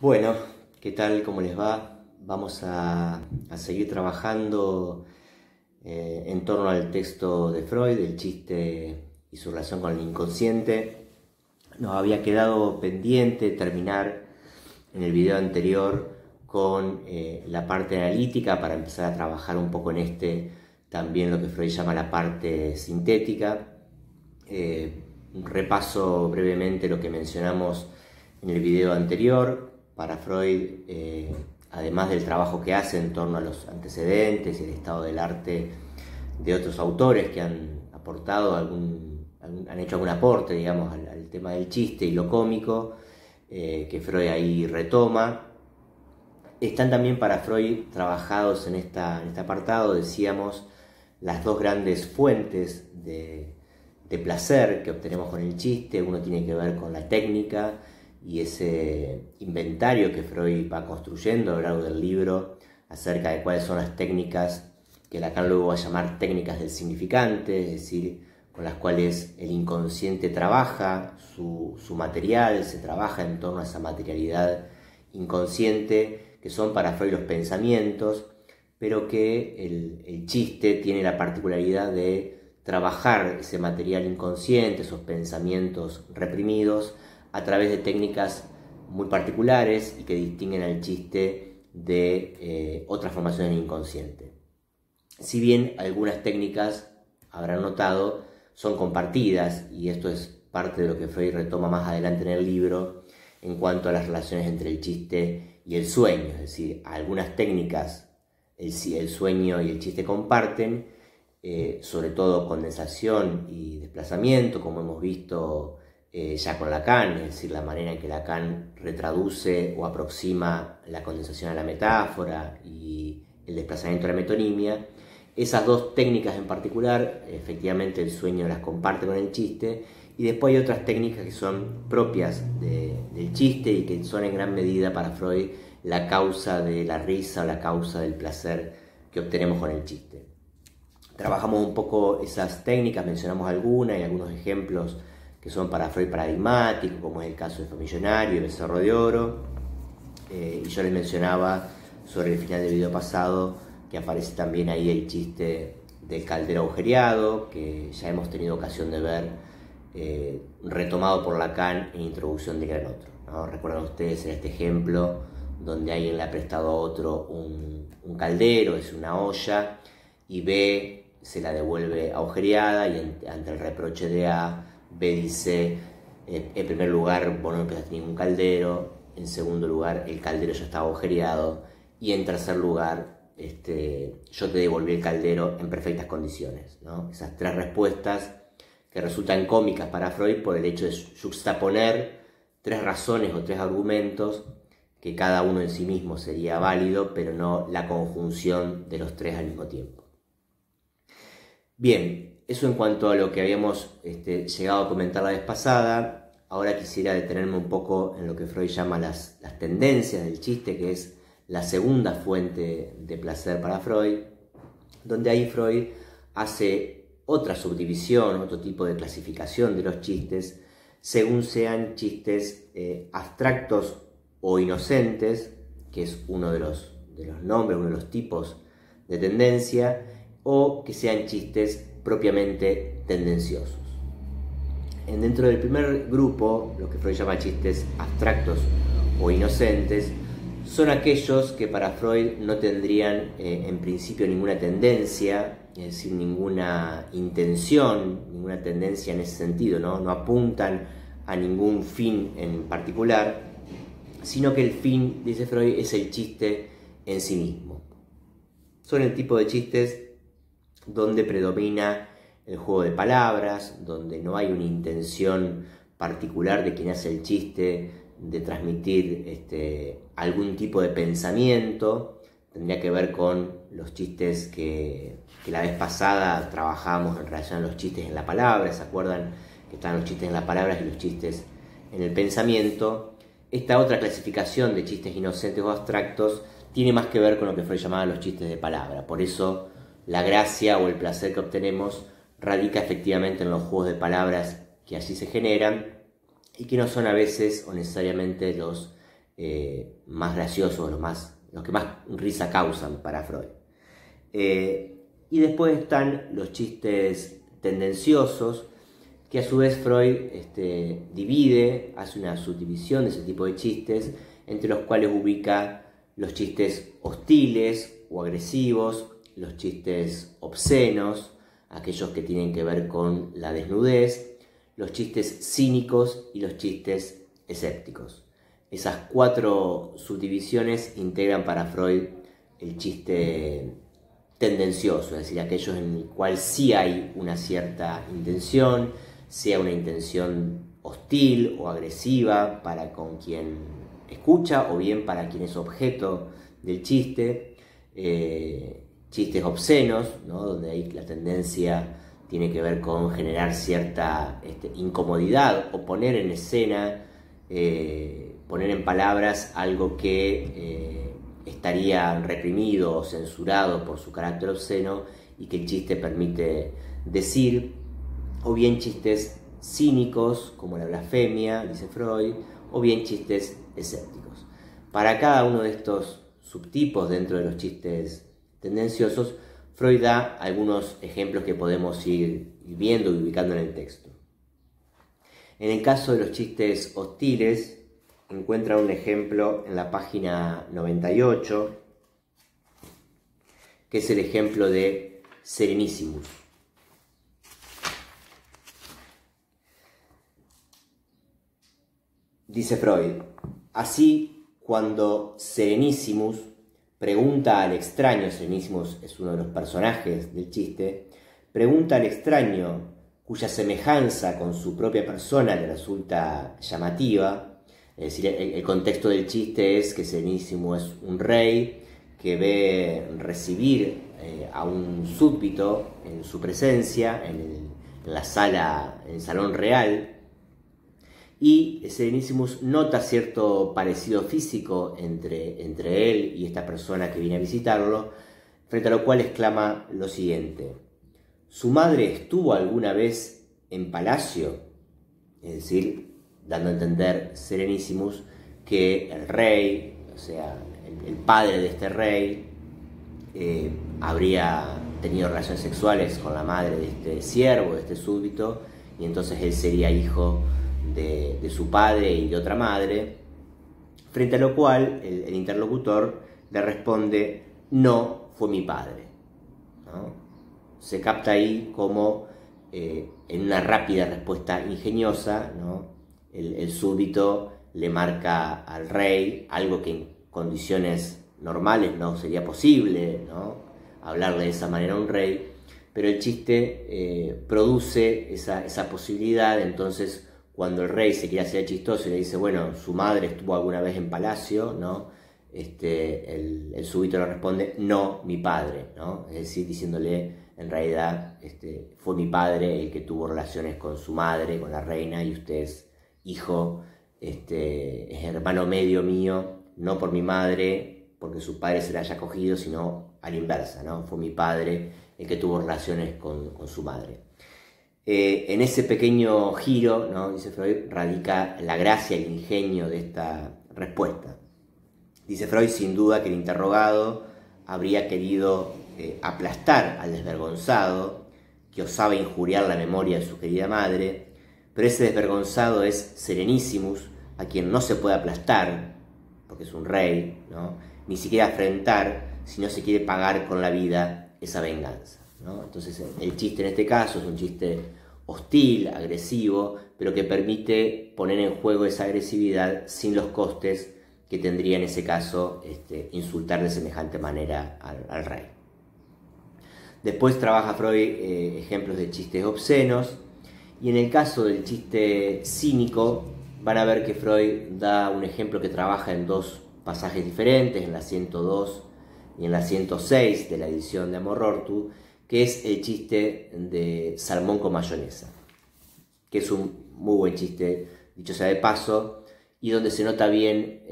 Bueno, ¿qué tal? ¿Cómo les va? Vamos a seguir trabajando en torno al texto de Freud, el chiste y su relación con el inconsciente. Nos había quedado pendiente terminar en el video anterior con la parte analítica para empezar a trabajar un poco en también lo que Freud llama la parte sintética. Repaso brevemente lo que mencionamos en el video anterior. Para Freud, además del trabajo que hace en torno a los antecedentes y el estado del arte de otros autores que han aportado han hecho algún aporte, digamos, al tema del chiste y lo cómico, que Freud ahí retoma. Están también para Freud trabajados en este apartado, decíamos, las dos grandes fuentes de placer que obtenemos con el chiste. Uno tiene que ver con la técnica y ese inventario que Freud va construyendo a lo largo del libro acerca de cuáles son las técnicas que Lacan luego va a llamar técnicas del significante, es decir, con las cuales el inconsciente trabaja su material, se trabaja en torno a esa materialidad inconsciente que son para Freud los pensamientos, pero que el chiste tiene la particularidad de trabajar ese material inconsciente, esos pensamientos reprimidos, a través de técnicas muy particulares y que distinguen al chiste de otras formaciones del inconsciente. Si bien algunas técnicas, habrán notado, son compartidas, y esto es parte de lo que Freud retoma más adelante en el libro en cuanto a las relaciones entre el chiste y el sueño, es decir, algunas técnicas el sueño y el chiste comparten, sobre todo condensación y desplazamiento, como hemos visto ya con Lacan, es decir, la manera en que Lacan retraduce o aproxima la condensación a la metáfora y el desplazamiento a la metonimia. Esas dos técnicas en particular, efectivamente el sueño las comparte con el chiste, y después hay otras técnicas que son propias del chiste y que son en gran medida para Freud la causa de la risa o la causa del placer que obtenemos con el chiste. Trabajamos un poco esas técnicas, mencionamos algunas y algunos ejemplos que son para Freud paradigmáticos, como es el caso de Famillonario y Becerro de Oro. Y yo les mencionaba sobre el final del video pasado que aparece también ahí el chiste del caldero agujereado, que ya hemos tenido ocasión de ver retomado por Lacan en Introducción de Gran Otro, ¿no? Recuerdan ustedes en este ejemplo donde alguien le ha prestado a otro un caldero, es una olla, y B se la devuelve agujereada, y ante el reproche de A, B dice, en primer lugar, vos no me prestaste ningún caldero, en segundo lugar, el caldero ya estaba agujereado, y en tercer lugar, yo te devolví el caldero en perfectas condiciones, ¿no? Esas tres respuestas que resultan cómicas para Freud por el hecho de juxtaponer tres razones o tres argumentos que cada uno en sí mismo sería válido, pero no la conjunción de los tres al mismo tiempo. Bien, eso en cuanto a lo que habíamos llegado a comentar la vez pasada. Ahora quisiera detenerme un poco en lo que Freud llama las tendencias del chiste, que es la segunda fuente de placer para Freud, donde ahí Freud hace otra subdivisión, otro tipo de clasificación de los chistes, según sean chistes abstractos o inocentes, que es uno de los nombres, uno de los tipos de tendencia, o que sean chistes propiamente tendenciosos. Dentro del primer grupo, lo que Freud llama chistes abstractos o inocentes, son aquellos que para Freud no tendrían en principio ninguna tendencia, es decir, ninguna intención, ninguna tendencia en ese sentido, no apuntan a ningún fin en particular, sino que el fin, dice Freud, es el chiste en sí mismo. Son el tipo de chistes donde predomina el juego de palabras, donde no hay una intención particular de quien hace el chiste de transmitir algún tipo de pensamiento. Tendría que ver con los chistes que la vez pasada trabajábamos en relación a los chistes en la palabra. ¿Se acuerdan que están los chistes en las palabras y los chistes en el pensamiento? Esta otra clasificación de chistes inocentes o abstractos tiene más que ver con lo que Freud llamaba los chistes de palabra. Por eso la gracia o el placer que obtenemos radica efectivamente en los juegos de palabras que allí se generan y que no son a veces o necesariamente los más graciosos, los que más risa causan para Freud. Y después están los chistes tendenciosos, que a su vez Freud divide, hace una subdivisión de ese tipo de chistes, entre los cuales ubica los chistes hostiles o agresivos, los chistes obscenos, aquellos que tienen que ver con la desnudez, los chistes cínicos y los chistes escépticos. Esas 4 subdivisiones integran para Freud el chiste tendencioso, es decir, aquellos en el cual sí hay una cierta intención, sea una intención hostil o agresiva para con quien escucha o bien para quien es objeto del chiste, chistes obscenos, ¿no? Donde ahí la tendencia tiene que ver con generar cierta incomodidad o poner en escena, poner en palabras algo que estaría reprimido o censurado por su carácter obsceno y que el chiste permite decir, o bien chistes cínicos como la blasfemia, dice Freud, o bien chistes escépticos. Para cada uno de estos subtipos dentro de los chistes tendenciosos, Freud da algunos ejemplos que podemos ir viendo y ubicando en el texto. En el caso de los chistes hostiles, encuentra un ejemplo en la página 98, que es el ejemplo de Serenísimos. Dice Freud: así, cuando Serenísimos pregunta al extraño, Serenísimos es uno de los personajes del chiste, pregunta al extraño cuya semejanza con su propia persona le resulta llamativa. Es decir, el contexto del chiste es que Serenísimo es un rey que ve recibir a un súbdito en su presencia, en la sala, en el salón real, y Serenísimos nota cierto parecido físico entre él y esta persona que viene a visitarlo, frente a lo cual exclama lo siguiente: ¿su madre estuvo alguna vez en palacio? Es decir, dando a entender Serenísimos que el rey, o sea, el padre de este rey, habría tenido relaciones sexuales con la madre de este siervo, de este súbdito, y entonces él sería hijo de su padre y de otra madre, frente a lo cual el interlocutor le responde: no fue mi padre, ¿no? Se capta ahí como en una rápida respuesta ingeniosa, ¿no? El súbdito le marca al rey algo que en condiciones normales no sería posible, ¿no? Hablarle de esa manera a un rey, pero el chiste produce esa posibilidad. Entonces, cuando el rey se quiere hacer chistoso y le dice, bueno, su madre estuvo alguna vez en palacio, ¿no? El súbdito le responde: no, mi padre, ¿no? Es decir, diciéndole, en realidad, fue mi padre el que tuvo relaciones con su madre, con la reina, y usted es hijo, es hermano medio mío, no por mi madre, porque su padre se la haya cogido, sino a la inversa, ¿no? Fue mi padre el que tuvo relaciones con su madre. En ese pequeño giro, ¿no?, dice Freud, radica la gracia y el ingenio de esta respuesta. Dice Freud, sin duda, que el interrogado habría querido aplastar al desvergonzado, que osaba injuriar la memoria de su querida madre, pero ese desvergonzado es Serenísimos, a quien no se puede aplastar, porque es un rey, ¿no?, ni siquiera afrentar, si no se quiere pagar con la vida esa venganza, ¿no? Entonces el chiste en este caso es un chiste hostil, agresivo, pero que permite poner en juego esa agresividad sin los costes que tendría en ese caso insultar de semejante manera al rey. Después trabaja Freud ejemplos de chistes obscenos, y en el caso del chiste cínico van a ver que Freud da un ejemplo que trabaja en 2 pasajes diferentes, en la 102 y en la 106 de la edición de Amor Rortu, que es el chiste de salmón con mayonesa, que es un muy buen chiste, dicho sea de paso, y donde se nota bien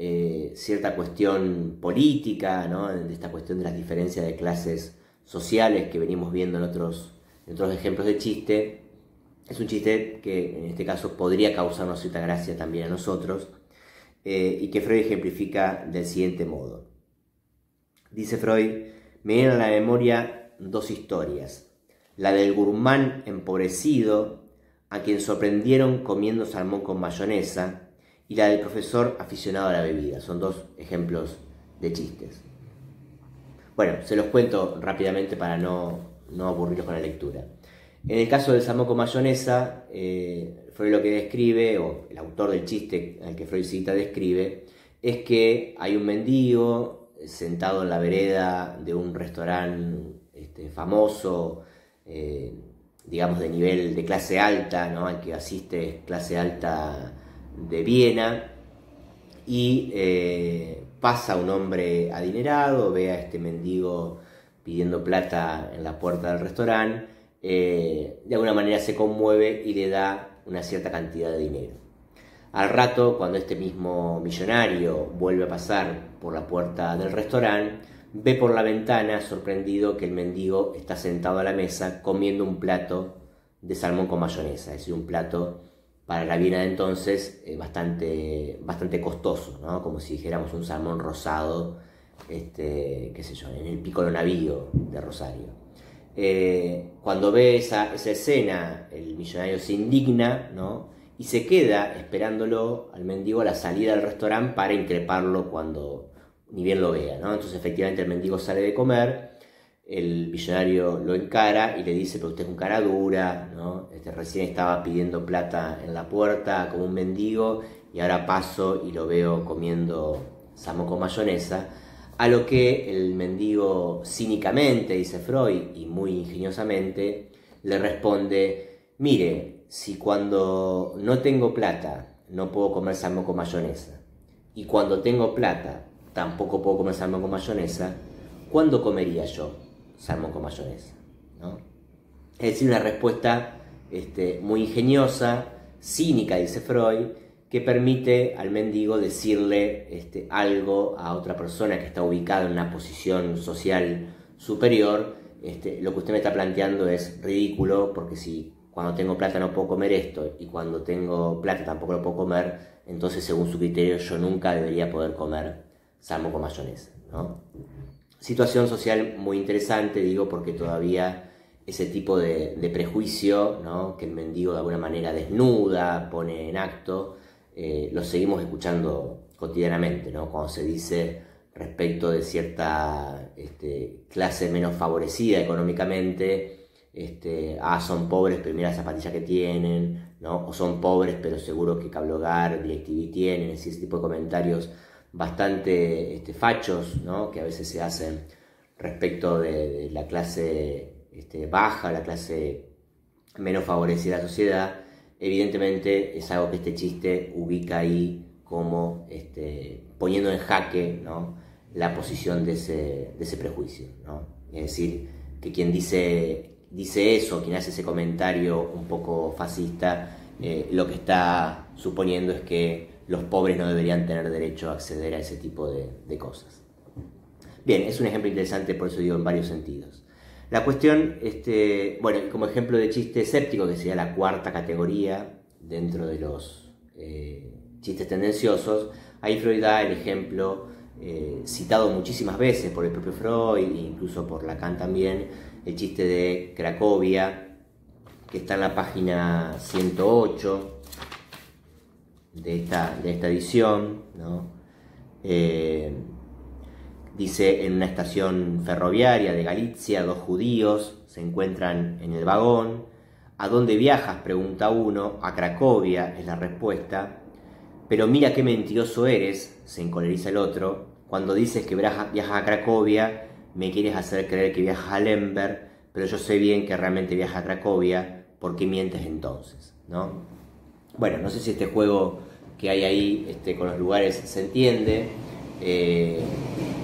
cierta cuestión política, ¿no?, de esta cuestión de las diferencias de clases sociales que venimos viendo en otros ejemplos de chiste. Es un chiste que en este caso podría causarnos cierta gracia también a nosotros, y que Freud ejemplifica del siguiente modo. Dice Freud: me vienen a la memoria dos historias, la del gurmán empobrecido a quien sorprendieron comiendo salmón con mayonesa, y la del profesor aficionado a la bebida. Son dos ejemplos de chistes. Bueno, se los cuento rápidamente para no aburrirlos con la lectura. En el caso del salmón con mayonesa, Freud lo que describe, o el autor del chiste al que Freud cita describe, es que hay un mendigo sentado en la vereda de un restaurante famoso, digamos de nivel de clase alta, ¿no? Al que asiste clase alta de Viena, y pasa un hombre adinerado, ve a este mendigo pidiendo plata en la puerta del restaurante, de alguna manera se conmueve y le da una cierta cantidad de dinero. Al rato, cuando este mismo millonario vuelve a pasar por la puerta del restaurante, ve por la ventana sorprendido que el mendigo está sentado a la mesa comiendo un plato de salmón con mayonesa, es decir, un plato para la Viena de entonces bastante costoso, ¿no? Como si dijéramos un salmón rosado, qué sé yo, en el Piccolo Navío de Rosario. Cuando ve esa escena, el millonario se indigna, ¿no? Y se queda esperándolo al mendigo a la salida del restaurante para increparlo cuando ni bien lo vea, ¿no? Entonces efectivamente el mendigo sale de comer, el millonario lo encara y le dice: pero usted es un cara dura, ¿no? Recién estaba pidiendo plata en la puerta como un mendigo y ahora paso y lo veo comiendo salmón con mayonesa. A lo que el mendigo cínicamente, dice Freud, y muy ingeniosamente, le responde: mire, si cuando no tengo plata no puedo comer salmón con mayonesa, y cuando tengo plata tampoco puedo comer salmón con mayonesa, ¿cuándo comería yo salmón con mayonesa? ¿No? Es decir, una respuesta muy ingeniosa, cínica, dice Freud, que permite al mendigo decirle algo a otra persona que está ubicada en una posición social superior. Lo que usted me está planteando es ridículo, porque si cuando tengo plata no puedo comer esto y cuando tengo plata tampoco lo puedo comer, entonces según su criterio yo nunca debería poder comer salmón con mayonesa, ¿no? Situación social muy interesante, digo, porque todavía ese tipo de prejuicio, ¿no? Que el mendigo de alguna manera desnuda, pone en acto, lo seguimos escuchando cotidianamente, ¿no? Cuando se dice respecto de cierta clase menos favorecida económicamente, son pobres pero mira la zapatilla que tienen, ¿no? O son pobres pero seguro que cable hogar, DirecTV tienen, es decir, ese tipo de comentarios bastante fachos, ¿no? Que a veces se hacen respecto de la clase baja, la clase menos favorecida de la sociedad. Evidentemente es algo que este chiste ubica ahí como poniendo en jaque, ¿no? La posición de ese prejuicio, ¿no? Es decir, que quien dice eso, quien hace ese comentario un poco fascista, lo que está suponiendo es que los pobres no deberían tener derecho a acceder a ese tipo de cosas. Bien, es un ejemplo interesante, por eso digo en varios sentidos. La cuestión, bueno, como ejemplo de chiste escéptico, que sería la cuarta categoría dentro de los chistes tendenciosos, ahí Freud da el ejemplo citado muchísimas veces por el propio Freud e incluso por Lacan también, el chiste de Cracovia, que está en la página 108 de esta edición, ¿no? Dice: en una estación ferroviaria de Galicia, dos judíos se encuentran en el vagón. ¿A dónde viajas?, pregunta uno. A Cracovia, es la respuesta. Pero mira qué mentiroso eres, se encoleriza el otro. Cuando dices que viajas a Cracovia, me quieres hacer creer que viajas a Lemberg, pero yo sé bien que realmente viajas a Cracovia. ¿Por qué mientes entonces? ¿No? Bueno, no sé si este juego que hay ahí con los lugares se entiende.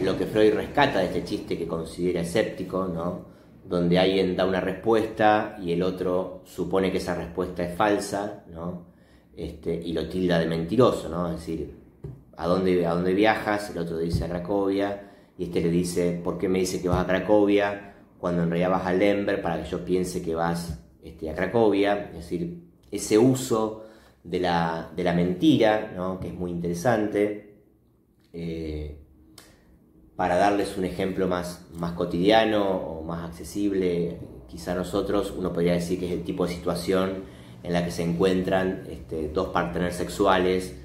Lo que Freud rescata de este chiste que considera escéptico, ¿no? Donde alguien da una respuesta y el otro supone que esa respuesta es falsa, ¿no? Y lo tilda de mentiroso, ¿no? Es decir, ¿a dónde viajas? El otro dice a Cracovia, y le dice: ¿por qué me dice que vas a Cracovia cuando en realidad vas a Lemberg, para que yo piense que vas a Cracovia? Es decir, ese uso de la mentira, ¿no? Que es muy interesante. Para darles un ejemplo más cotidiano o más accesible, quizá a nosotros, uno podría decir que es el tipo de situación en la que se encuentran dos partners sexuales,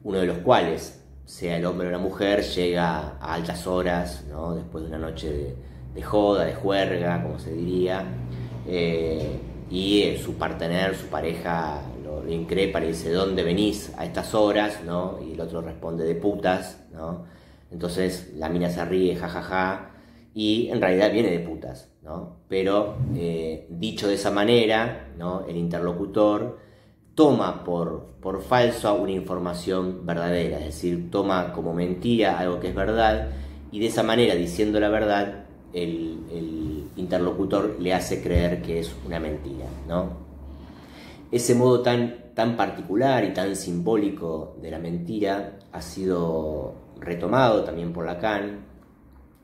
uno de los cuales, sea el hombre o la mujer, llega a altas horas, ¿no? Después de una noche de joda, de juerga, como se diría, y su partner, su pareja, lo increpa, le dice: ¿dónde venís a estas horas?, ¿no? Y el otro responde: de putas, ¿no? Entonces la mina se ríe, jajaja, y en realidad viene de putas, ¿no? Pero dicho de esa manera, ¿no? El interlocutor toma por falso una información verdadera, es decir, toma como mentira algo que es verdad, y de esa manera, diciendo la verdad, el interlocutor le hace creer que es una mentira, ¿no? Ese modo tan particular y tan simbólico de la mentira ha sido retomado también por Lacan,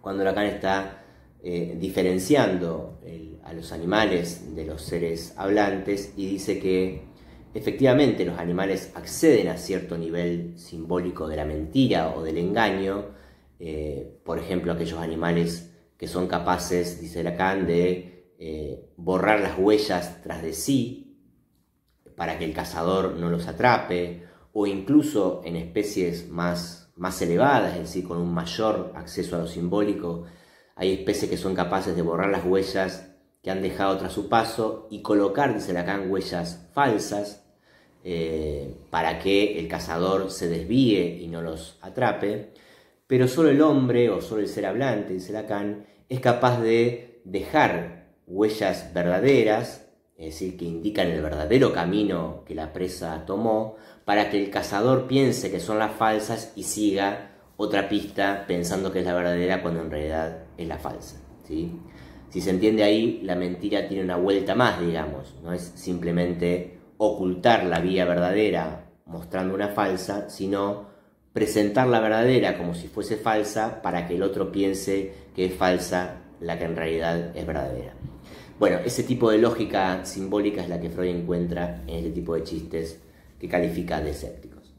cuando Lacan está diferenciando a los animales de los seres hablantes, y dice que efectivamente los animales acceden a cierto nivel simbólico de la mentira o del engaño. Por ejemplo, aquellos animales que son capaces, dice Lacan, de borrar las huellas tras de sí para que el cazador no los atrape, o incluso en especies más elevadas, es decir, con un mayor acceso a lo simbólico, hay especies que son capaces de borrar las huellas que han dejado tras su paso y colocar, dice Lacan, huellas falsas para que el cazador se desvíe y no los atrape. Pero solo el hombre, o solo el ser hablante, dice Lacan, es capaz de dejar huellas verdaderas, es decir, que indican el verdadero camino que la presa tomó, para que el cazador piense que son las falsas y siga otra pista pensando que es la verdadera cuando en realidad es la falsa, ¿sí? Si se entiende ahí, la mentira tiene una vuelta más, digamos, no es simplemente ocultar la vía verdadera mostrando una falsa, sino presentar la verdadera como si fuese falsa para que el otro piense que es falsa la que en realidad es verdadera. Bueno, ese tipo de lógica simbólica es la que Freud encuentra en este tipo de chistes que califica de escépticos.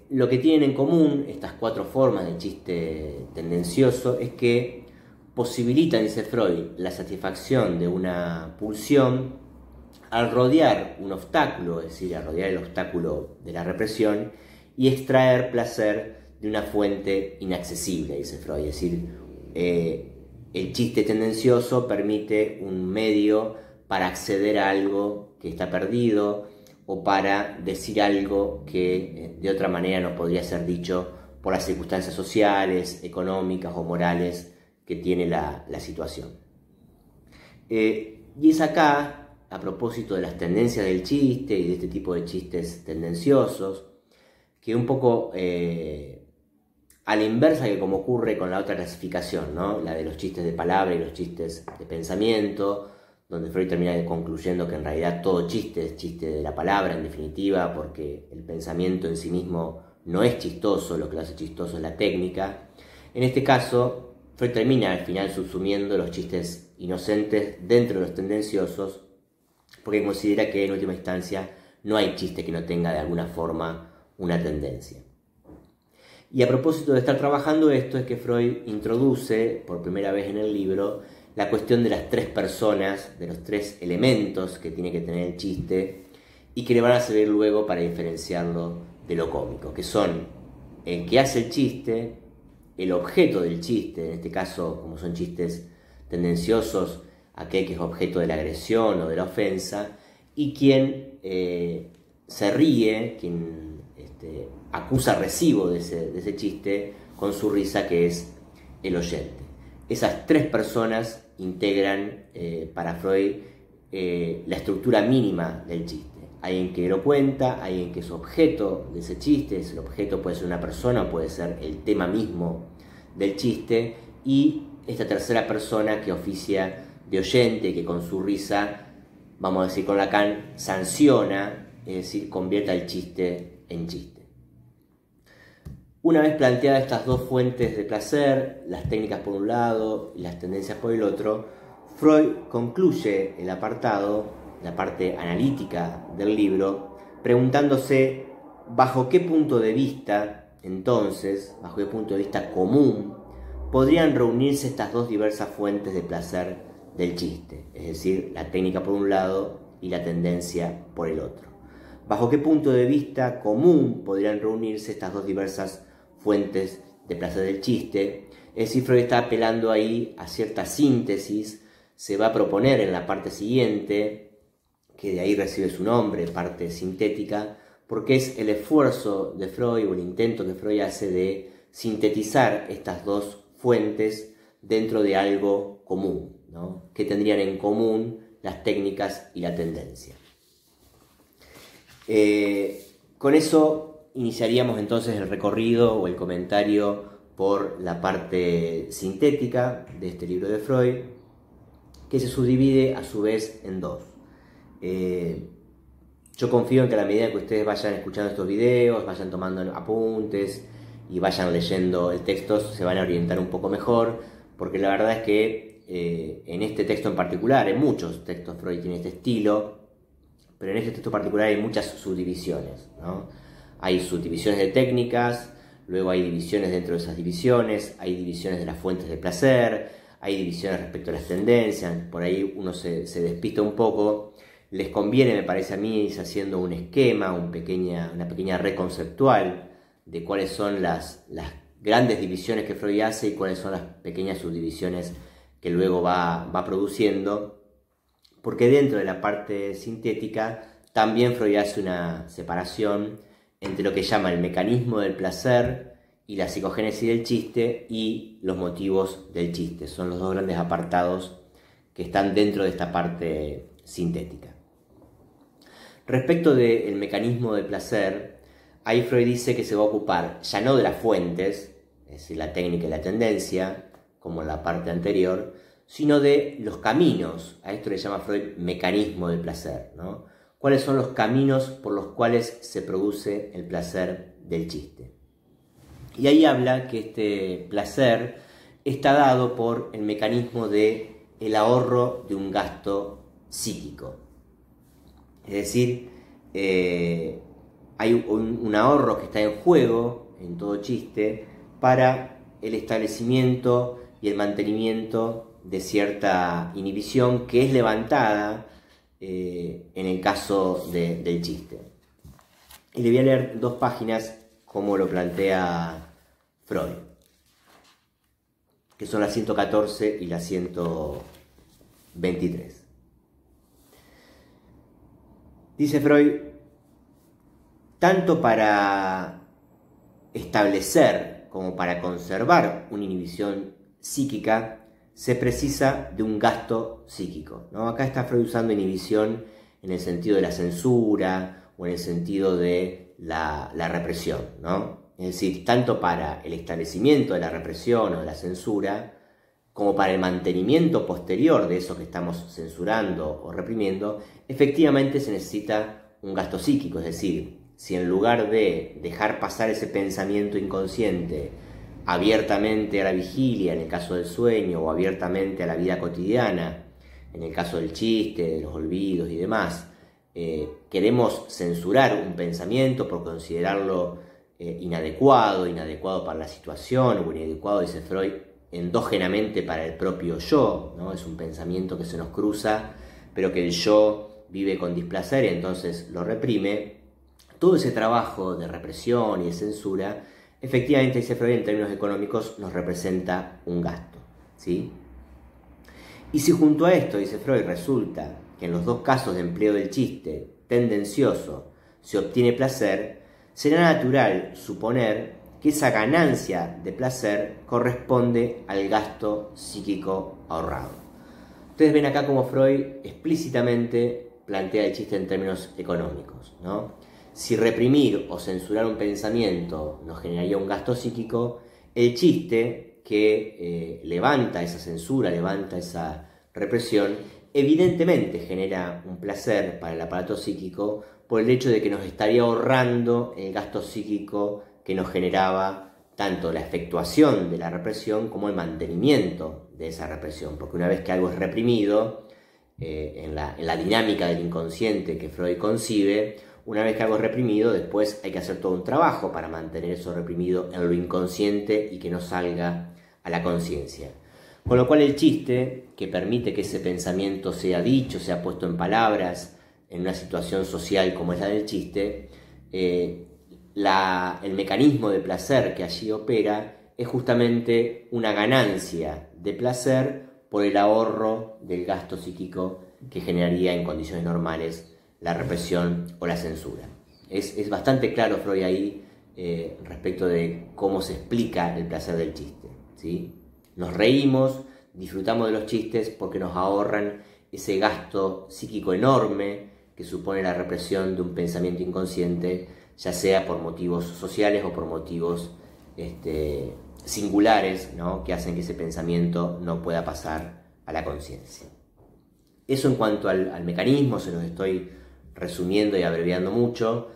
Lo que tienen en común estas cuatro formas de chiste tendencioso es que posibilitan, dice Freud, la satisfacción de una pulsión al rodear un obstáculo, es decir, al rodear el obstáculo de la represión, y extraer placer de una fuente inaccesible, dice Freud. Es decir, el chiste tendencioso permite un medio para acceder a algo que está perdido, o para decir algo que de otra manera no podría ser dicho por las circunstancias sociales, económicas o morales que tiene la situación. Y es acá, a propósito de las tendencias del chiste y de este tipo de chistes tendenciosos, que un poco a la inversa que como ocurre con la otra clasificación, ¿no? La de los chistes de palabra y los chistes de pensamiento, donde Freud termina concluyendo que en realidad todo chiste es chiste de la palabra, en definitiva, porque el pensamiento en sí mismo no es chistoso, lo que lo hace chistoso es la técnica. En este caso, Freud termina al final subsumiendo los chistes inocentes dentro de los tendenciosos, porque considera que en última instancia no hay chiste que no tenga de alguna forma una tendencia. Y a propósito de estar trabajando esto, es que Freud introduce por primera vez en el libro la cuestión de las tres personas, de los tres elementos que tiene que tener el chiste y que le van a servir luego para diferenciarlo de lo cómico, que son el que hace el chiste, el objeto del chiste, en este caso, como son chistes tendenciosos, aquel que es objeto de la agresión o de la ofensa, y quien se ríe, quien acusa recibo de ese chiste con su risa, que es el oyente. Esas tres personas integran para Freud la estructura mínima del chiste. Hay alguien que lo cuenta, hay alguien que es objeto de ese chiste, el objeto puede ser una persona o puede ser el tema mismo del chiste, y esta tercera persona que oficia de oyente, que con su risa, vamos a decir con Lacan, sanciona, es decir, convierta el chiste en chiste. Una vez planteadas estas dos fuentes de placer, las técnicas por un lado y las tendencias por el otro, Freud concluye el apartado la parte analítica del libro, preguntándose bajo qué punto de vista, entonces, bajo qué punto de vista común, podrían reunirse estas dos diversas fuentes de placer del chiste, es decir, la técnica por un lado y la tendencia por el otro. ¿Bajo qué punto de vista común podrían reunirse estas dos diversas fuentes de placer del chiste? Es decir, Freud está apelando ahí a cierta síntesis. Se va a proponer en la parte siguiente, que de ahí recibe su nombre, parte sintética, porque es el esfuerzo de Freud o el intento que Freud hace de sintetizar estas dos fuentes dentro de algo común, ¿no? ¿Qué tendrían en común las técnicas y la tendencia? Con eso iniciaríamos entonces el recorrido o el comentario por la parte sintética de este libro de Freud, que se subdivide a su vez en dos. Yo confío en que a la medida que ustedes vayan escuchando estos videos, vayan tomando apuntes y vayan leyendo el texto, se van a orientar un poco mejor, porque la verdad es que en este texto en particular, en muchos textos Freud tiene este estilo, pero en este texto particular hay muchas subdivisiones, ¿no? Hay subdivisiones de técnicas, luego hay divisiones dentro de esas divisiones, hay divisiones de las fuentes de placer, hay divisiones respecto a las tendencias, por ahí uno se despista un poco. Les conviene, me parece a mí, ir haciendo un esquema, una pequeña red conceptual de cuáles son las grandes divisiones que Freud hace y cuáles son las pequeñas subdivisiones que luego va produciendo, porque dentro de la parte sintética también Freud hace una separación entre lo que llama el mecanismo del placer y la psicogénesis del chiste y los motivos del chiste. Son los dos grandes apartados que están dentro de esta parte sintética. Respecto del mecanismo del placer, ahí Freud dice que se va a ocupar ya no de las fuentes, es decir, la técnica y la tendencia, como en la parte anterior, sino de los caminos. A esto le llama Freud mecanismo del placer, ¿no? ¿Cuáles son los caminos por los cuales se produce el placer del chiste? Y ahí habla que este placer está dado por el mecanismo del ahorro de un gasto psíquico. Es decir, hay un ahorro que está en juego en todo chiste para el establecimiento y el mantenimiento de cierta inhibición que es levantada en el caso del chiste. Y le voy a leer 2 páginas como lo plantea Freud, que son la 114 y la 123. Dice Freud, tanto para establecer como para conservar una inhibición psíquica se precisa de un gasto psíquico, ¿no? Acá está Freud usando inhibición en el sentido de la censura o en el sentido de la represión, ¿no? Es decir, tanto para el establecimiento de la represión o de la censura, como para el mantenimiento posterior de eso que estamos censurando o reprimiendo, efectivamente se necesita un gasto psíquico. Es decir, si en lugar de dejar pasar ese pensamiento inconsciente abiertamente a la vigilia, en el caso del sueño, o abiertamente a la vida cotidiana, en el caso del chiste, de los olvidos y demás, queremos censurar un pensamiento por considerarlo inadecuado para la situación, o inadecuado, dice Freud, endógenamente para el propio yo, ¿no? Es un pensamiento que se nos cruza, pero que el yo vive con displacer y entonces lo reprime. Todo ese trabajo de represión y de censura, efectivamente, dice Freud, en términos económicos nos representa un gasto, ¿sí? Y si junto a esto, dice Freud, resulta que en los dos casos de empleo del chiste tendencioso se obtiene placer, será natural suponer que esa ganancia de placer corresponde al gasto psíquico ahorrado. Ustedes ven acá como Freud explícitamente plantea el chiste en términos económicos, ¿no? Si reprimir o censurar un pensamiento nos generaría un gasto psíquico, el chiste que levanta esa censura, levanta esa represión, evidentemente genera un placer para el aparato psíquico por el hecho de que nos estaría ahorrando el gasto psíquico que nos generaba tanto la efectuación de la represión como el mantenimiento de esa represión, porque una vez que algo es reprimido, en la dinámica del inconsciente que Freud concibe, una vez que algo es reprimido, después hay que hacer todo un trabajo para mantener eso reprimido en lo inconsciente y que no salga a la conciencia. Con lo cual el chiste, que permite que ese pensamiento sea dicho, sea puesto en palabras, en una situación social como es la del chiste, el mecanismo de placer que allí opera es justamente una ganancia de placer por el ahorro del gasto psíquico que generaría en condiciones normales la represión o la censura. Es bastante claro Freud ahí respecto de cómo se explica el placer del chiste, ¿sí? Nos reímos, disfrutamos de los chistes porque nos ahorran ese gasto psíquico enorme que supone la represión de un pensamiento inconsciente, ya sea por motivos sociales o por motivos singulares, ¿no?, que hacen que ese pensamiento no pueda pasar a la conciencia. Eso en cuanto al mecanismo, se los estoy resumiendo y abreviando mucho.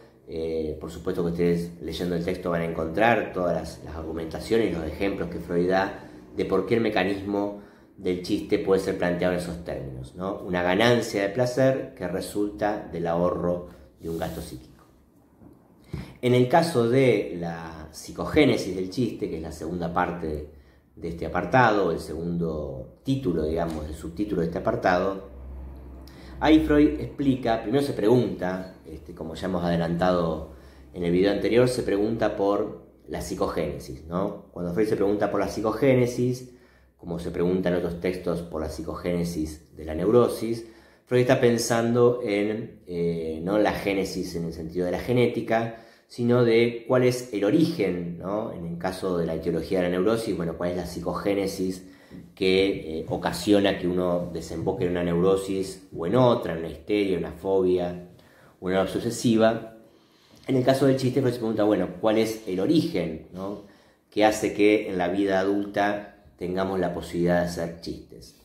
Por supuesto que ustedes leyendo el texto van a encontrar todas las argumentaciones y los ejemplos que Freud da de por qué el mecanismo del chiste puede ser planteado en esos términos, ¿no? Una ganancia de placer que resulta del ahorro de un gasto psíquico. En el caso de la psicogénesis del chiste, que es la segunda parte de este apartado, el segundo título, digamos, el subtítulo de este apartado, ahí Freud explica, primero se pregunta, como ya hemos adelantado en el video anterior, se pregunta por la psicogénesis, ¿no? Cuando Freud se pregunta por la psicogénesis, como se pregunta en otros textos por la psicogénesis de la neurosis, Freud está pensando en no la génesis en el sentido de la genética, sino de cuál es el origen, ¿no? En el caso de la etiología de la neurosis, bueno, cuál es la psicogénesis que ocasiona que uno desemboque en una neurosis o en otra, en una histeria, una fobia, una obsesiva. En el caso del chiste, Freud se pregunta, bueno, ¿cuál es el origen, ¿no?, que hace que en la vida adulta tengamos la posibilidad de hacer chistes?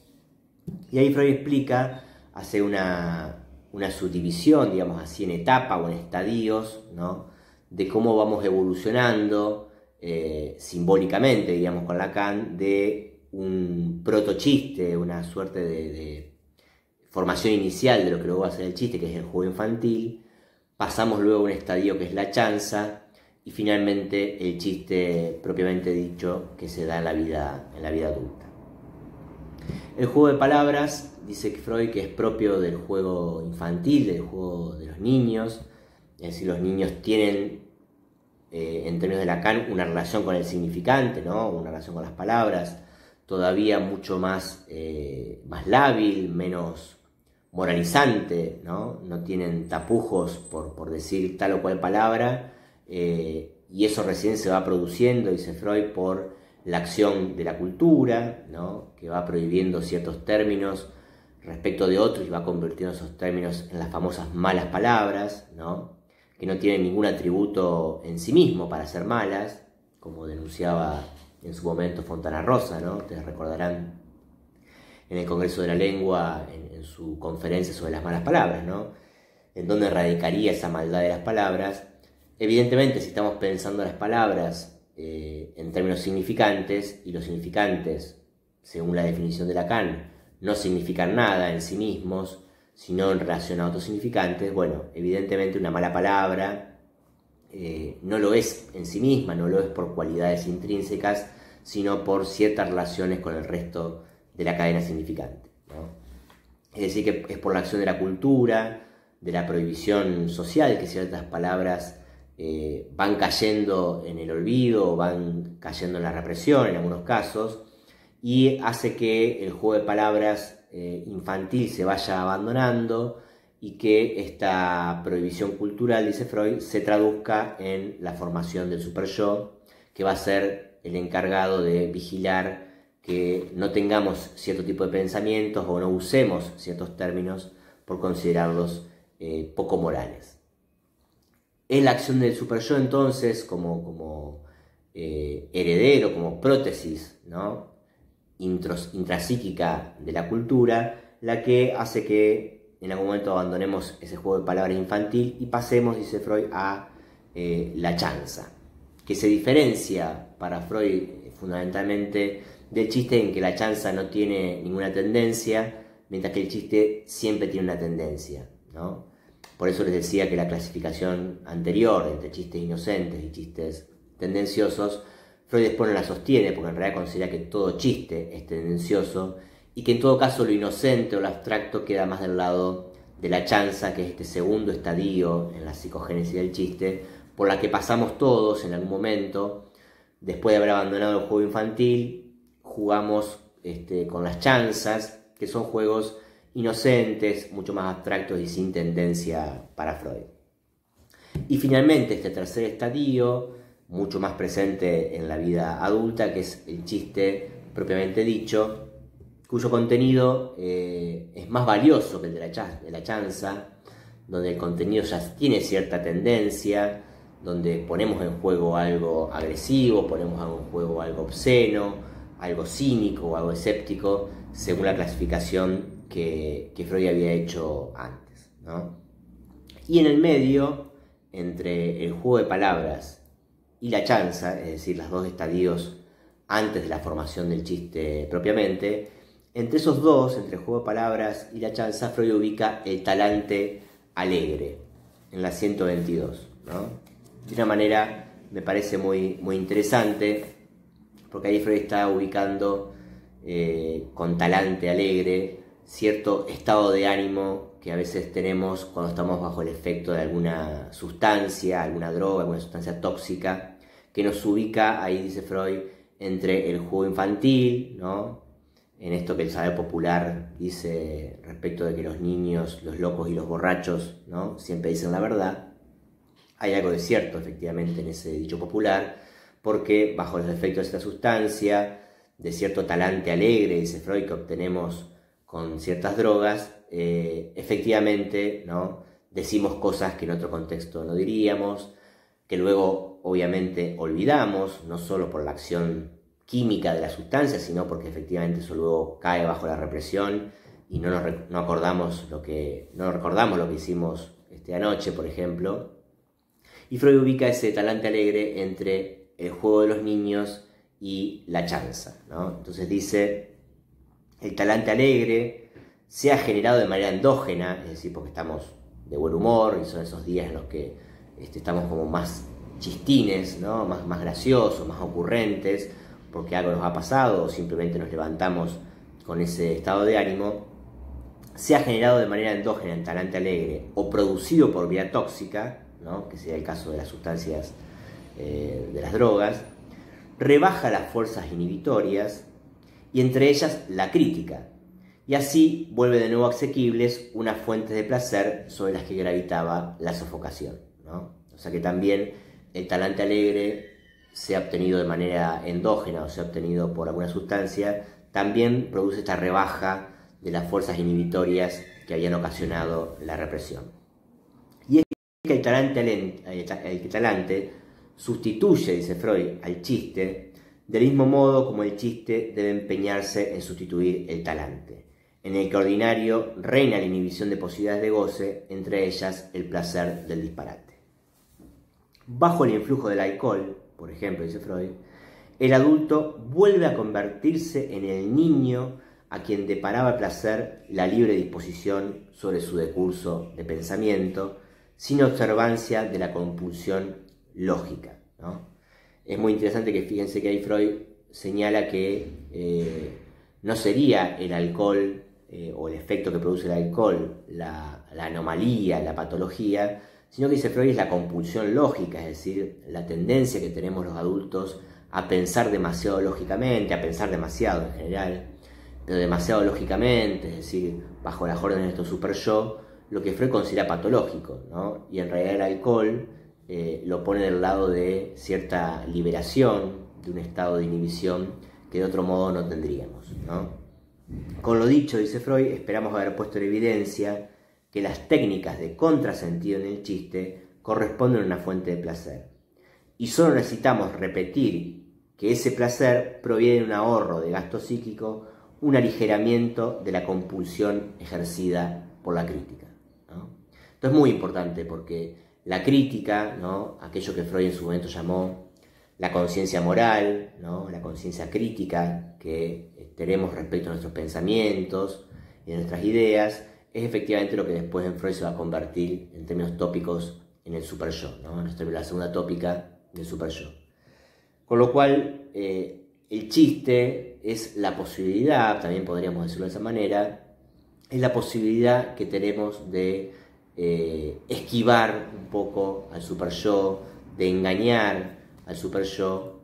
Y ahí Freud explica, hace una subdivisión, digamos así, en etapa o en estadios, ¿no?, de cómo vamos evolucionando simbólicamente, digamos con Lacan, de un protochiste, una suerte de formación inicial de lo que luego va a ser el chiste, que es el juego infantil. Pasamos luego a un estadio que es la chanza y finalmente el chiste propiamente dicho que se da en la vida adulta. El juego de palabras, dice Freud, que es propio del juego infantil, del juego de los niños. Es decir, los niños tienen, en términos de Lacan, una relación con el significante, ¿no?, una relación con las palabras todavía mucho más lábil, menos moralizante, ¿no? No tienen tapujos por decir tal o cual palabra, y eso recién se va produciendo, dice Freud, por la acción de la cultura, ¿no?, que va prohibiendo ciertos términos respecto de otros y va convirtiendo esos términos en las famosas malas palabras, ¿no?, que no tienen ningún atributo en sí mismo para ser malas, como denunciaba en su momento Fontana Rosa, ¿no? Ustedes recordarán en el Congreso de la Lengua, en su conferencia sobre las malas palabras, ¿no?, en donde radicaría esa maldad de las palabras. Evidentemente, si estamos pensando las palabras en términos significantes, y los significantes, según la definición de Lacan, no significan nada en sí mismos, sino en relación a otros significantes, bueno, evidentemente una mala palabra no lo es en sí misma, no lo es por cualidades intrínsecas, sino por ciertas relaciones con el resto de la cadena significante, ¿no? Es decir, que es por la acción de la cultura, de la prohibición social, que ciertas palabras van cayendo en el olvido o van cayendo en la represión en algunos casos, y hace que el juego de palabras infantil se vaya abandonando y que esta prohibición cultural, dice Freud, se traduzca en la formación del superyo, que va a ser el encargado de vigilar que no tengamos cierto tipo de pensamientos o no usemos ciertos términos por considerarlos poco morales. Es la acción del superyo entonces como heredero, como prótesis, ¿no?, intrapsíquica de la cultura, la que hace que en algún momento abandonemos ese juego de palabras infantil y pasemos, dice Freud, a la chanza, que se diferencia para Freud fundamentalmente del chiste en que la chanza no tiene ninguna tendencia, mientras que el chiste siempre tiene una tendencia, ¿no? Por eso les decía que la clasificación anterior entre chistes inocentes y chistes tendenciosos, Freud después no la sostiene, porque en realidad considera que todo chiste es tendencioso y que en todo caso lo inocente o lo abstracto queda más del lado de la chanza, que es este segundo estadio en la psicogénesis del chiste, por la que pasamos todos en algún momento. Después de haber abandonado el juego infantil, jugamos con las chanzas, que son juegos inocentes, mucho más abstractos y sin tendencia para Freud. Y finalmente este tercer estadio, mucho más presente en la vida adulta, que es el chiste propiamente dicho, cuyo contenido es más valioso que el de la chanza, donde el contenido ya tiene cierta tendencia, donde ponemos en juego algo agresivo, ponemos en juego algo obsceno, algo cínico o algo escéptico, según la clasificación que Freud había hecho antes, ¿no? Y en el medio, entre el juego de palabras y la chanza, es decir, los dos estadios antes de la formación del chiste propiamente, entre esos dos, entre el juego de palabras y la chanza, Freud ubica el talante alegre, en la 122, ¿no? De una manera, me parece muy interesante, porque ahí Freud está ubicando con talante alegre cierto estado de ánimo que a veces tenemos cuando estamos bajo el efecto de alguna sustancia, alguna droga, alguna sustancia tóxica, que nos ubica, ahí dice Freud, entre el juego infantil, ¿no? En esto que el saber popular dice respecto de que los niños, los locos y los borrachos, ¿no?, siempre dicen la verdad. Hay algo de cierto, efectivamente, en ese dicho popular, porque bajo los efectos de esta sustancia, de cierto talante alegre, dice Freud, que obtenemos con ciertas drogas, efectivamente, ¿no?, decimos cosas que en otro contexto no diríamos, que luego obviamente olvidamos, no solo por la acción química de la sustancia, sino porque efectivamente eso luego cae bajo la represión y no recordamos lo que hicimos anoche, por ejemplo. Y Freud ubica ese talante alegre entre el juego de los niños y la chanza, ¿no? Entonces dice, el talante alegre se ha generado de manera endógena, es decir, porque estamos de buen humor y son esos días en los que estamos como más chistines, ¿no?, más graciosos, más ocurrentes, porque algo nos ha pasado o simplemente nos levantamos con ese estado de ánimo. Se ha generado de manera endógena el talante alegre o producido por vía tóxica, ¿no?, que sería el caso de las sustancias de las drogas, rebaja las fuerzas inhibitorias y entre ellas la crítica, y así vuelve de nuevo asequibles unas fuentes de placer sobre las que gravitaba la sofocación, ¿no? O sea que también el talante alegre, sea obtenido de manera endógena o sea obtenido por alguna sustancia, también produce esta rebaja de las fuerzas inhibitorias que habían ocasionado la represión. Y es que el talante sustituye, dice Freud, al chiste, del mismo modo como el chiste debe empeñarse en sustituir el talante, en el que ordinario reina la inhibición de posibilidades de goce, entre ellas el placer del disparate. Bajo el influjo del alcohol, por ejemplo, dice Freud, el adulto vuelve a convertirse en el niño a quien deparaba el placer la libre disposición sobre su decurso de pensamiento, sin observancia de la compulsión lógica, ¿no? Es muy interesante que fíjense que ahí Freud señala que no sería el alcohol o el efecto que produce el alcohol la anomalía, la patología, sino que dice Freud es la compulsión lógica, es decir, la tendencia que tenemos los adultos a pensar demasiado lógicamente, a pensar demasiado en general, pero demasiado lógicamente, es decir, bajo las órdenes de nuestro super yo, lo que Freud considera patológico, ¿no? Y en realidad el alcohol lo pone del lado de cierta liberación, de un estado de inhibición que de otro modo no tendríamos, ¿no? Con lo dicho, dice Freud, esperamos haber puesto en evidencia que las técnicas de contrasentido en el chiste corresponden a una fuente de placer. Y solo necesitamos repetir que ese placer proviene de un ahorro de gasto psíquico, un aligeramiento de la compulsión ejercida por la crítica, ¿no? Esto es muy importante porque la crítica, ¿no?, aquello que Freud en su momento llamó la conciencia moral, ¿no?, la conciencia crítica que tenemos respecto a nuestros pensamientos y de nuestras ideas, es efectivamente lo que después en Freud se va a convertir en términos tópicos en el superyo, ¿no? La segunda tópica del superyo. Con lo cual, el chiste es la posibilidad, también podríamos decirlo de esa manera, es la posibilidad que tenemos de esquivar un poco al superyo, de engañar al superyo,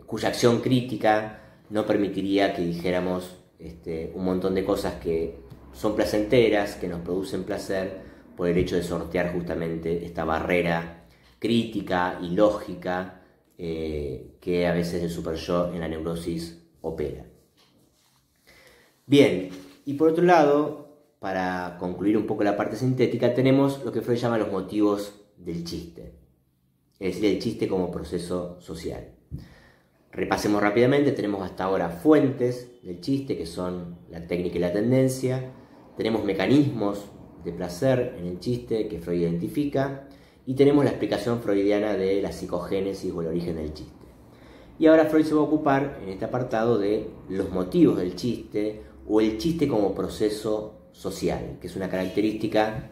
cuya acción crítica no permitiría que dijéramos un montón de cosas que son placenteras, que nos producen placer, por el hecho de sortear justamente esta barrera crítica y lógica que a veces el superyo en la neurosis opera. Bien, y por otro lado, para concluir un poco la parte sintética, tenemos lo que Freud llama los motivos del chiste, es decir, el chiste como proceso social. Repasemos rápidamente, tenemos hasta ahora fuentes del chiste, que son la técnica y la tendencia, tenemos mecanismos de placer en el chiste que Freud identifica, y tenemos la explicación freudiana de la psicogénesis o el origen del chiste. Y ahora Freud se va a ocupar en este apartado de los motivos del chiste o el chiste como proceso social, que es una característica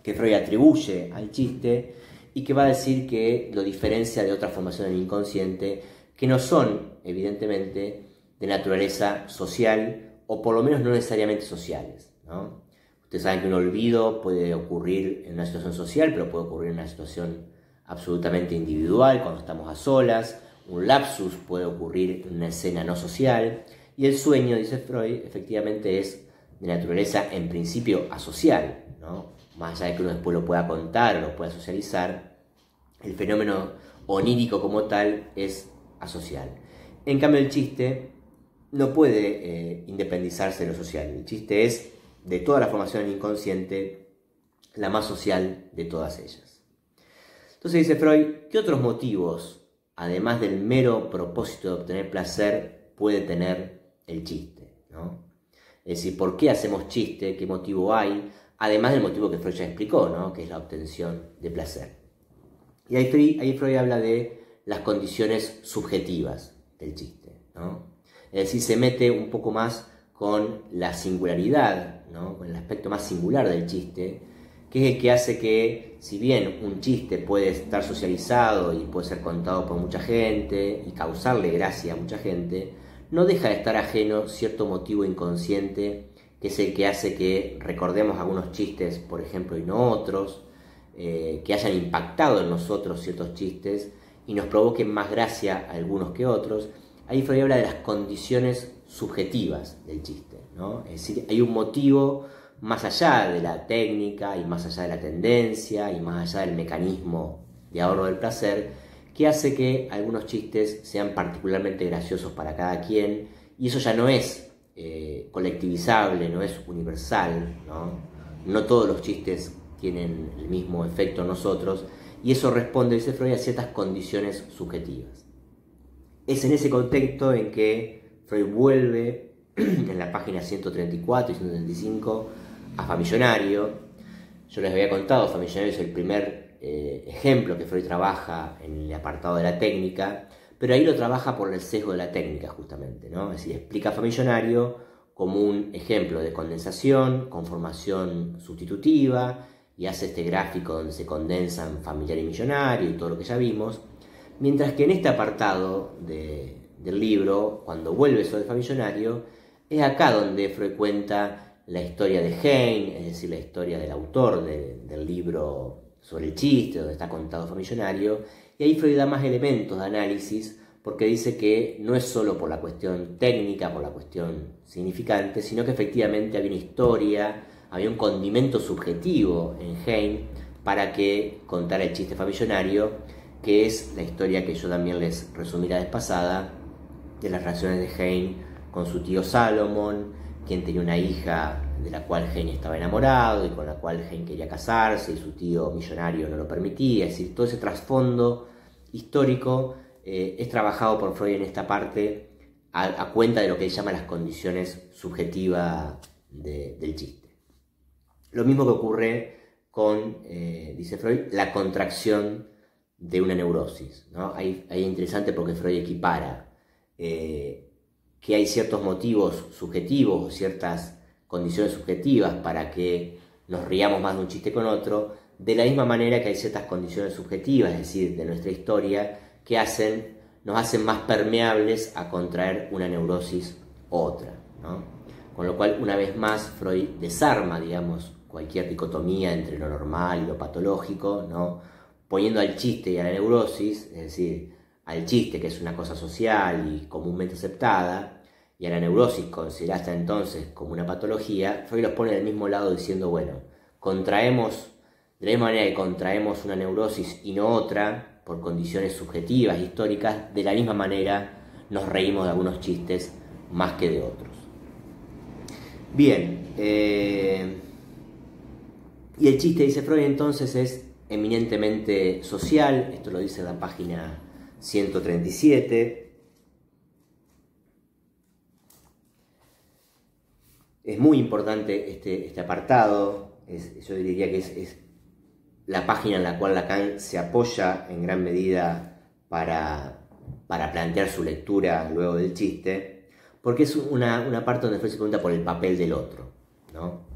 que Freud atribuye al chiste y que va a decir que lo diferencia de otras formaciones del inconsciente que no son, evidentemente, de naturaleza social o por lo menos no necesariamente sociales, ¿no? Ustedes saben que un olvido puede ocurrir en una situación social, pero puede ocurrir en una situación absolutamente individual, cuando estamos a solas. Un lapsus puede ocurrir en una escena no social. Y el sueño, dice Freud, efectivamente es de naturaleza, en principio, asocial, ¿no? Más allá de que uno después lo pueda contar o lo pueda socializar, el fenómeno onírico como tal es asocial. En cambio, el chiste no puede independizarse de lo social. El chiste es, de toda la formación del inconsciente, la más social de todas ellas. Entonces dice Freud, ¿qué otros motivos, además del mero propósito de obtener placer, puede tener el chiste, ¿no? Es decir, ¿por qué hacemos chiste? ¿Qué motivo hay? Además del motivo que Freud ya explicó, ¿no? Que es la obtención de placer. Y ahí Freud habla de las condiciones subjetivas del chiste, ¿no? Es decir, se mete un poco más con la singularidad, ¿no? Con el aspecto más singular del chiste, que es el que hace que, si bien un chiste puede estar socializado y puede ser contado por mucha gente y causarle gracia a mucha gente, no deja de estar ajeno cierto motivo inconsciente, que es el que hace que recordemos algunos chistes, por ejemplo, y no otros, que hayan impactado en nosotros ciertos chistes y nos provoquen más gracia algunos que otros. Ahí Freud habla de las condiciones subjetivas del chiste, ¿no? Es decir, hay un motivo más allá de la técnica y más allá de la tendencia y más allá del mecanismo de ahorro del placer, que hace que algunos chistes sean particularmente graciosos para cada quien, y eso ya no es colectivizable, no es universal, ¿no? No todos los chistes tienen el mismo efecto en nosotros, y eso responde, dice Freud, a ciertas condiciones subjetivas. Es en ese contexto en que Freud vuelve en la página 134 y 135 a Famillonario. Yo les había contado, Famillonario es el primer ejemplo que Freud trabaja en el apartado de la técnica, pero ahí lo trabaja por el sesgo de la técnica justamente, ¿no? Es decir, explica Famillonario como un ejemplo de condensación, conformación sustitutiva, y hace este gráfico donde se condensan familiar y millonario y todo lo que ya vimos, mientras que en este apartado del libro, cuando vuelve sobre Famillonario, es acá donde Freud cuenta la historia de Heine, es decir, la historia del autor del libro sobre el chiste, donde está contado Famillonario, y ahí Freud da más elementos de análisis, porque dice que no es solo por la cuestión técnica, por la cuestión significante, sino que efectivamente había una historia, había un condimento subjetivo en Heine para que contara el chiste Famillonario, que es la historia que yo también les resumí la vez pasada, de las relaciones de Heine con su tío Salomón, quien tenía una hija de la cual Heine estaba enamorado y con la cual Heine quería casarse y su tío millonario no lo permitía. Es decir, todo ese trasfondo histórico es trabajado por Freud en esta parte a cuenta de lo que él llama las condiciones subjetivas del chiste. Lo mismo que ocurre con, dice Freud, la contracción de una neurosis, ¿no? Ahí es interesante porque Freud equipara que hay ciertos motivos subjetivos, ciertas condiciones subjetivas para que nos riamos más de un chiste con otro, de la misma manera que hay ciertas condiciones subjetivas, es decir, de nuestra historia, que nos hacen más permeables a contraer una neurosis u otra, ¿no? Con lo cual, una vez más, Freud desarma, digamos, cualquier dicotomía entre lo normal y lo patológico, ¿no? Poniendo al chiste y a la neurosis, es decir, al chiste, que es una cosa social y comúnmente aceptada, y a la neurosis, considerada hasta entonces como una patología, Freud los pone del mismo lado diciendo, bueno, contraemos, de la misma manera que contraemos una neurosis y no otra, por condiciones subjetivas, históricas, de la misma manera nos reímos de algunos chistes más que de otros. Bien, y el chiste, dice Freud, entonces es eminentemente social, esto lo dice en la página 137. Es muy importante este apartado, yo diría que es la página en la cual Lacan se apoya en gran medida para plantear su lectura luego del chiste, porque es una parte donde Freud se pregunta por el papel del otro, ¿no?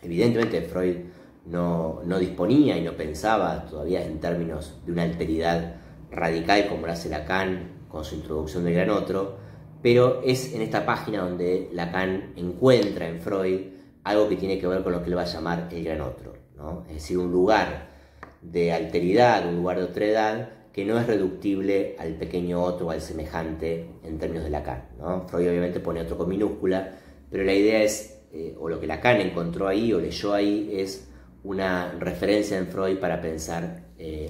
Evidentemente Freud no disponía y no pensaba todavía en términos de una alteridad radical como lo hace Lacan con su introducción del gran otro, pero es en esta página donde Lacan encuentra en Freud algo que tiene que ver con lo que él va a llamar el gran otro, ¿no? Es decir, un lugar de alteridad, un lugar de otredad que no es reductible al pequeño otro o al semejante en términos de Lacan, ¿no? Freud obviamente pone otro con minúscula, pero la idea es, o lo que Lacan encontró ahí o leyó ahí, es una referencia en Freud para pensar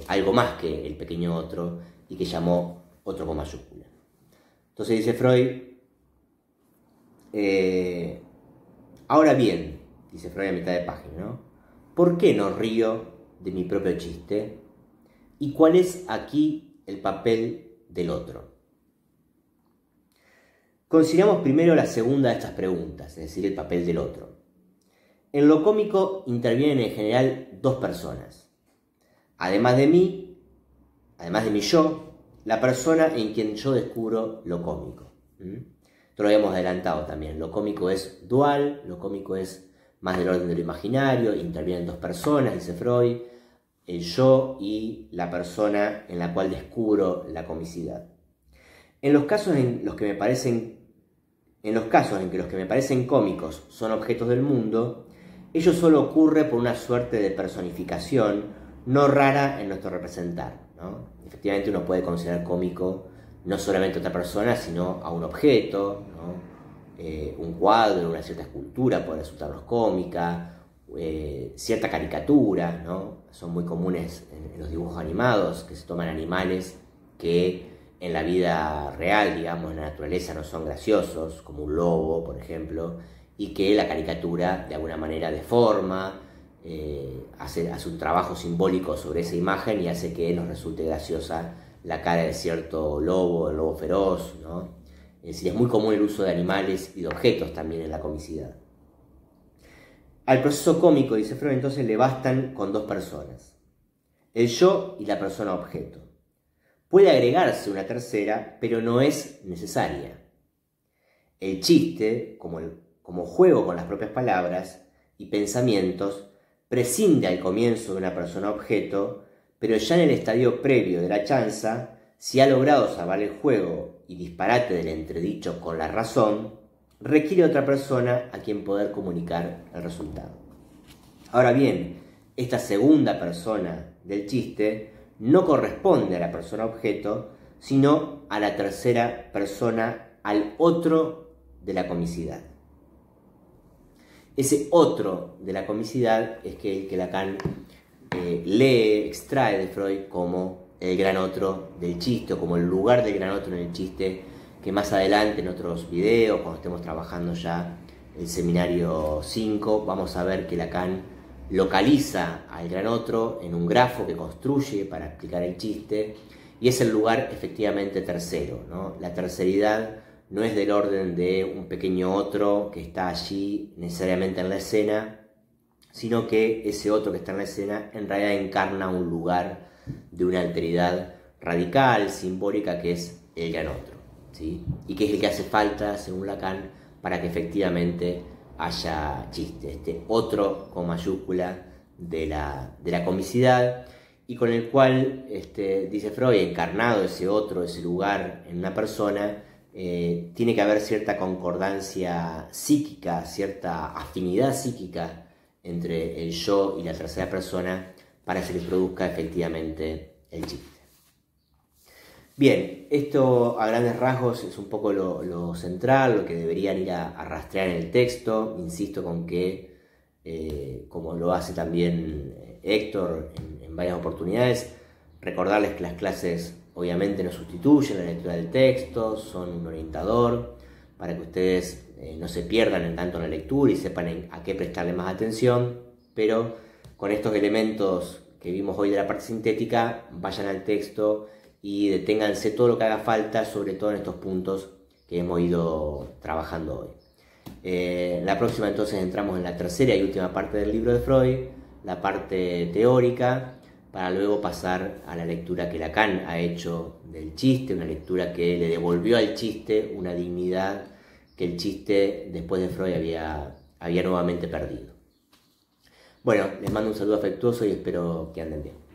algo más que el pequeño otro y que llamó otro con mayúscula. Entonces dice Freud, ahora bien, dice Freud a mitad de página, ¿no? ¿Por qué no río de mi propio chiste? ¿Y cuál es aquí el papel del otro? Consideramos primero la segunda de estas preguntas, es decir, el papel del otro. En lo cómico intervienen en general dos personas. Además de mi yo, la persona en quien yo descubro lo cómico. Esto lo habíamos adelantado también. Lo cómico es dual, lo cómico es más del orden de lo imaginario, intervienen dos personas, dice Freud, el yo y la persona en la cual descubro la comicidad. En los casos en que los que me parecen cómicos son objetos del mundo, ello solo ocurre por una suerte de personificación no rara en nuestro representar, ¿no? Efectivamente uno puede considerar cómico no solamente a otra persona, sino a un objeto, ¿no? Un cuadro, una cierta escultura puede resultarnos cómica, cierta caricatura, ¿no? Son muy comunes en los dibujos animados, que se toman animales que en la vida real, digamos, en la naturaleza no son graciosos, como un lobo, por ejemplo, y que la caricatura de alguna manera deforma, hace un trabajo simbólico sobre esa imagen y hace que nos resulte graciosa la cara de cierto lobo, el lobo feroz, ¿no? Es decir, es muy común el uso de animales y de objetos también en la comicidad. Al proceso cómico, dice Freud, entonces le bastan con dos personas, el yo y la persona objeto. Puede agregarse una tercera, pero no es necesaria. El chiste, como juego con las propias palabras y pensamientos, prescinde al comienzo de una persona objeto, pero ya en el estadio previo de la chanza, si ha logrado salvar el juego y disparate del entredicho con la razón, requiere otra persona a quien poder comunicar el resultado. Ahora bien, esta segunda persona del chiste no corresponde a la persona objeto, sino a la tercera persona, al otro de la comicidad. Ese otro de la comicidad es el que Lacan extrae de Freud como el gran otro del chiste, o como el lugar del gran otro en el chiste, que más adelante en otros videos, cuando estemos trabajando ya el seminario 5, vamos a ver que Lacan localiza al gran otro en un grafo que construye para explicar el chiste, y es el lugar efectivamente tercero, ¿no? La terceridad no es del orden de un pequeño otro que está allí necesariamente en la escena, sino que ese otro que está en la escena en realidad encarna un lugar de una alteridad radical, simbólica, que es el gran otro, ¿sí? Y que es el que hace falta, según Lacan, para que efectivamente haya chiste, este otro con mayúscula de la comicidad, y con el cual, dice Freud, encarnado ese otro, ese lugar en una persona, tiene que haber cierta concordancia psíquica, cierta afinidad psíquica entre el yo y la tercera persona para que se le produzca efectivamente el chiste. Bien, esto a grandes rasgos es un poco lo central, lo que deberían ir a rastrear en el texto. Insisto con que, como lo hace también Héctor en varias oportunidades, recordarles que las clases obviamente no sustituyen la lectura del texto, son un orientador para que ustedes no se pierdan en tanto en la lectura y sepan a qué prestarle más atención, pero con estos elementos que vimos hoy de la parte sintética, vayan al texto y deténganse todo lo que haga falta, sobre todo en estos puntos que hemos ido trabajando hoy. La próxima entonces entramos en la tercera y última parte del libro de Freud, la parte teórica, para luego pasar a la lectura que Lacan ha hecho del chiste, una lectura que le devolvió al chiste una dignidad que el chiste después de Freud había nuevamente perdido. Bueno, les mando un saludo afectuoso y espero que anden bien.